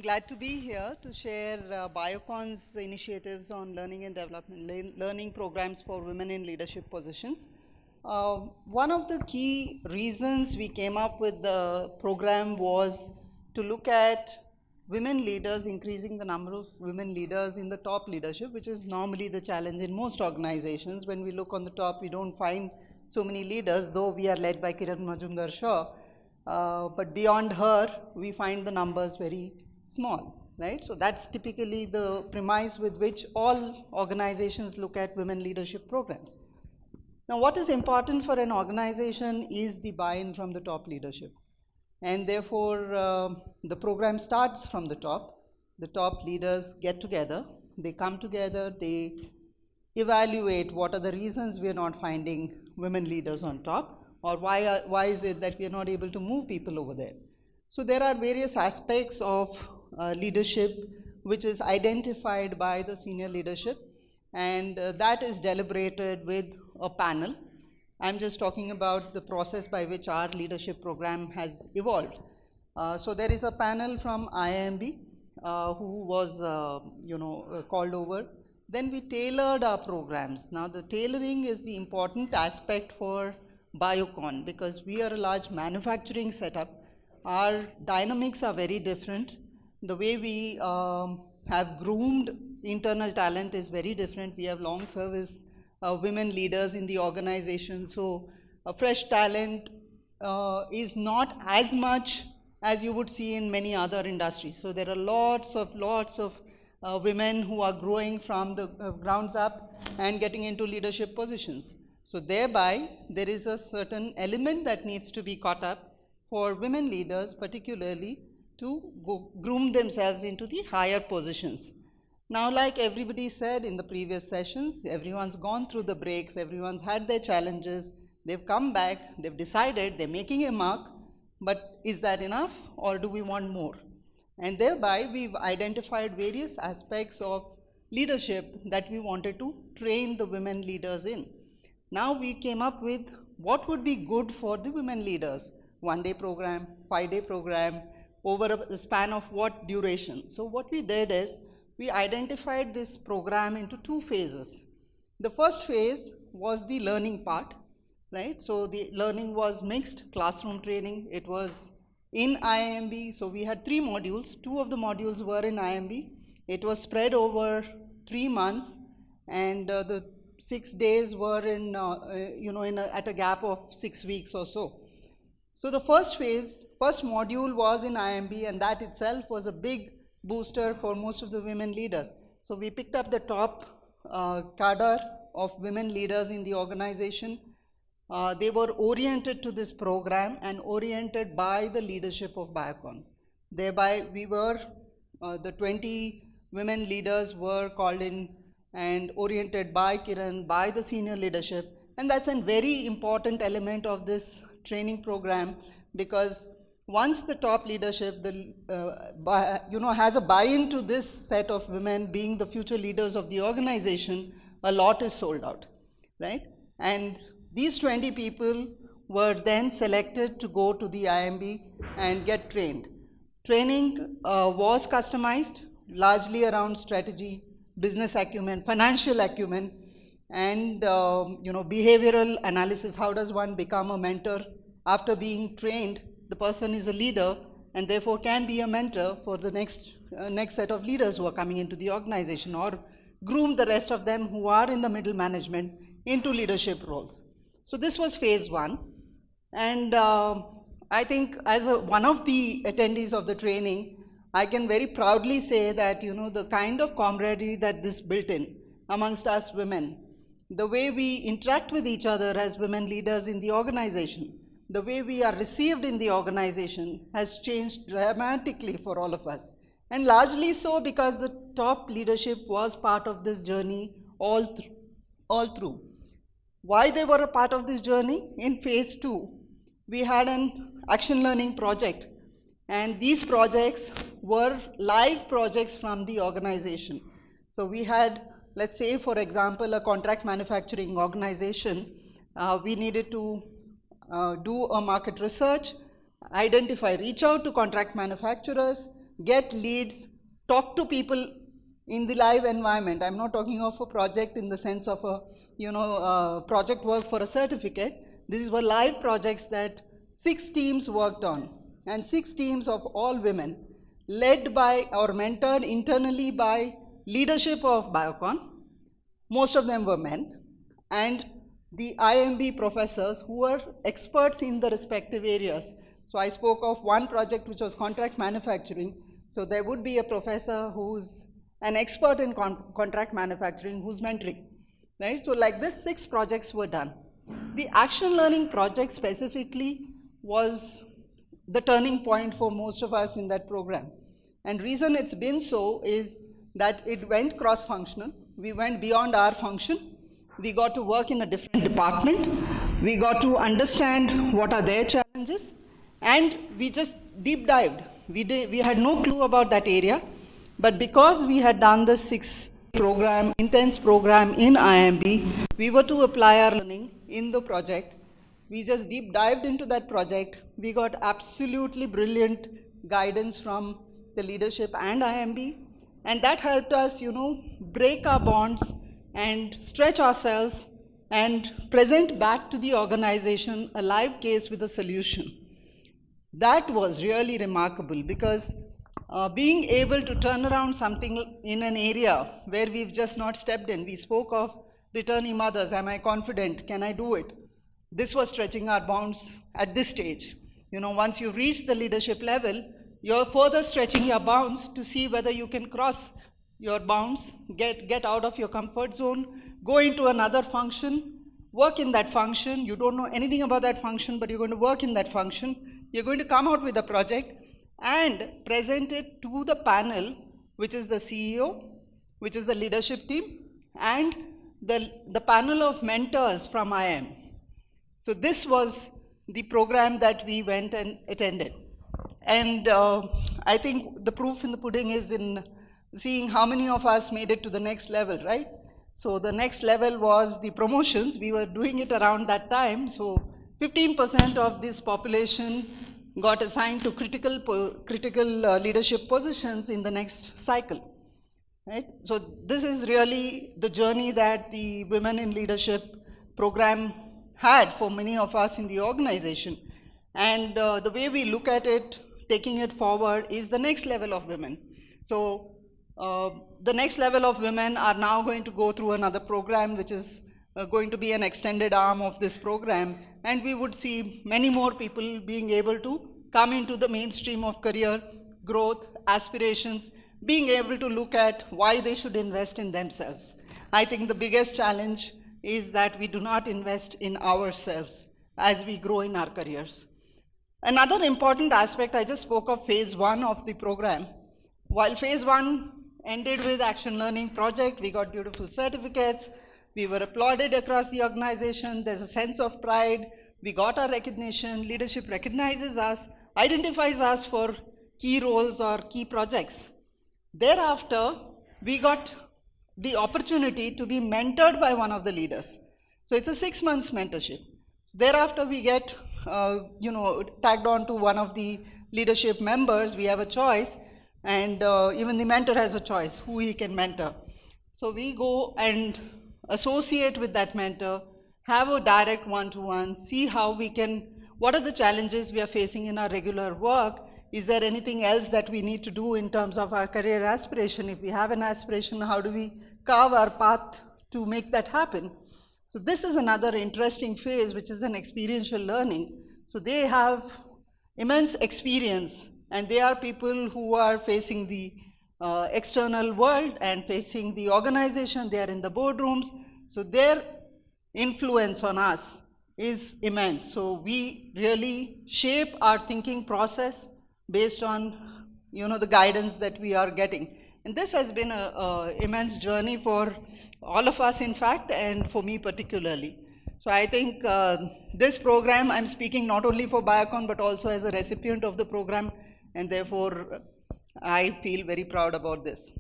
Glad to be here to share Biocon's initiatives on learning and development, learning programs for women in leadership positions. One of the key reasons we came up with the program was to look at women leaders, increasing the number of women leaders in the top leadership, which is normally the challenge in most organizations. When we look on the top, we don't find so many leaders, though we are led by Kiran Majumdar-Shaw. But beyond her, we find the numbers very small, right? So that's typically the premise with which all organizations look at women leadership programs. Now, what is important for an organization is the buy-in from the top leadership. And therefore, the program starts from the top. The top leaders get together, they come together, they evaluate what are the reasons we are not finding women leaders on top, or why is it that we are not able to move people over there. So there are various aspects of leadership which is identified by the senior leadership, and that is deliberated with a panel. I'm just talking about the process by which our leadership program has evolved. So there is a panel from IIMB who was called over. Then we tailored our programs. Now the tailoring is the important aspect for Biocon, because we are a large manufacturing setup. Our dynamics are very different. The way we have groomed internal talent is very different. We have long service women leaders in the organization, so fresh talent is not as much as you would see in many other industries. So there are lots of women who are growing from the grounds up and getting into leadership positions. So thereby there is a certain element that needs to be caught up for women leaders, particularly to groom themselves into the higher positions. Now, like everybody said in the previous sessions, everyone's gone through the breaks, everyone's had their challenges, they've come back, they've decided, they're making a mark, but is that enough, or do we want more? And thereby we've identified various aspects of leadership that we wanted to train the women leaders in. Now we came up with what would be good for the women leaders. 1-day program, 5-day program, over a span of what duration? So what we did is, we identified this program into 2 phases. The first phase was the learning part, right? So the learning was mixed classroom training. It was in IIMB, so we had 3 modules. 2 of the modules were in IIMB. It was spread over 3 months, and the 6 days were in, at a gap of 6 weeks or so. So the first module was in IIMB, and that itself was a big booster for most of the women leaders. So we picked up the top cadre of women leaders in the organization. They were oriented to this program and oriented by the leadership of Biocon. Thereby we were, the 20 women leaders were called in and oriented by Kiran, by the senior leadership. And that's a very important element of this training program, because once the top leadership has a buy-in to this set of women being the future leaders of the organization, a lot is sold out, right? And these 20 people were then selected to go to the IIMB and get trained. Training was customized largely around strategy, business acumen, financial acumen, and behavioral analysis. How does one become a mentor? After being trained, the person is a leader and therefore can be a mentor for the next set of leaders who are coming into the organization, or groom the rest of them who are in the middle management into leadership roles. So this was phase 1. And I think as one of the attendees of the training, I can very proudly say that the kind of camaraderie that this built in amongst us women, the way we interact with each other as women leaders in the organization, the way we are received in the organization has changed dramatically for all of us. And largely so because the top leadership was part of this journey all through. Why they were a part of this journey? In phase 2, we had an action learning project. And these projects were live projects from the organization. So we had, let's say, for example, a contract manufacturing organization. We needed to do a market research, reach out to contract manufacturers, get leads, talk to people in the live environment. I'm not talking of a project in the sense of a project work for a certificate. These were live projects that 6 teams worked on, and 6 teams of all women, led by or mentored internally by leadership of Biocon. Most of them were men, and the IMB professors who were experts in the respective areas. So I spoke of one project which was contract manufacturing. So there would be a professor who's an expert in contract manufacturing who's mentoring, right? So like this, 6 projects were done. The action learning project specifically was the turning point for most of us in that program. And reason it's been so is that it went cross-functional. We went beyond our function. We got to work in a different department. We got to understand what are their challenges, and we just deep dived. We had no clue about that area, but because we had done the 6 program, intense program in IMB, we were to apply our learning in the project. We just deep dived into that project. We got absolutely brilliant guidance from the leadership and IMB, and that helped us, break our bonds and stretch ourselves and present back to the organization a live case with a solution. That was really remarkable, because being able to turn around something in an area where we've just not stepped in. We spoke of returning mothers. Am I confident? Can I do it? This was stretching our bounds at this stage. Once you reach the leadership level, you're further stretching your bounds to see whether you can cross your bounds, get out of your comfort zone, go into another function, work in that function. You don't know anything about that function, but you're going to work in that function. You're going to come out with a project and present it to the panel, which is the CEO, which is the leadership team, and the panel of mentors from IM. So this was the program that we went and attended. And I think the proof in the pudding is in seeing how many of us made it to the next level, right? So the next level was the promotions. We were doing it around that time. So 15% of this population got assigned to critical leadership positions in the next cycle, right? So this is really the journey that the Women in Leadership program had for many of us in the organization. And the way we look at it, taking it forward, is the next level of women. So the next level of women are now going to go through another program, which is going to be an extended arm of this program, and we would see many more people being able to come into the mainstream of career growth, aspirations, being able to look at why they should invest in themselves. I think the biggest challenge is that we do not invest in ourselves as we grow in our careers. Another important aspect, I just spoke of phase 1 of the program. While phase 1 ended with action learning project, we got beautiful certificates, we were applauded across the organization, there's a sense of pride, we got our recognition, leadership recognizes us, identifies us for key roles or key projects. Thereafter, we got the opportunity to be mentored by one of the leaders. So it's a 6 months mentorship. Thereafter, we get tagged on to one of the leadership members. We have a choice, and even the mentor has a choice who he can mentor. So we go and associate with that mentor, have a direct one-to-one, see how we can, what are the challenges we are facing in our regular work? Is there anything else that we need to do in terms of our career aspiration? If we have an aspiration, how do we carve our path to make that happen? So this is another interesting phase, which is an experiential learning. So they have immense experience, and they are people who are facing the external world and facing the organization. They are in the boardrooms. So their influence on us is immense. So we really shape our thinking process based on the guidance that we are getting. And this has been an immense journey for all of us, in fact, and for me particularly. So I think this program, I'm speaking not only for Biocon, but also as a recipient of the program, and therefore I feel very proud about this.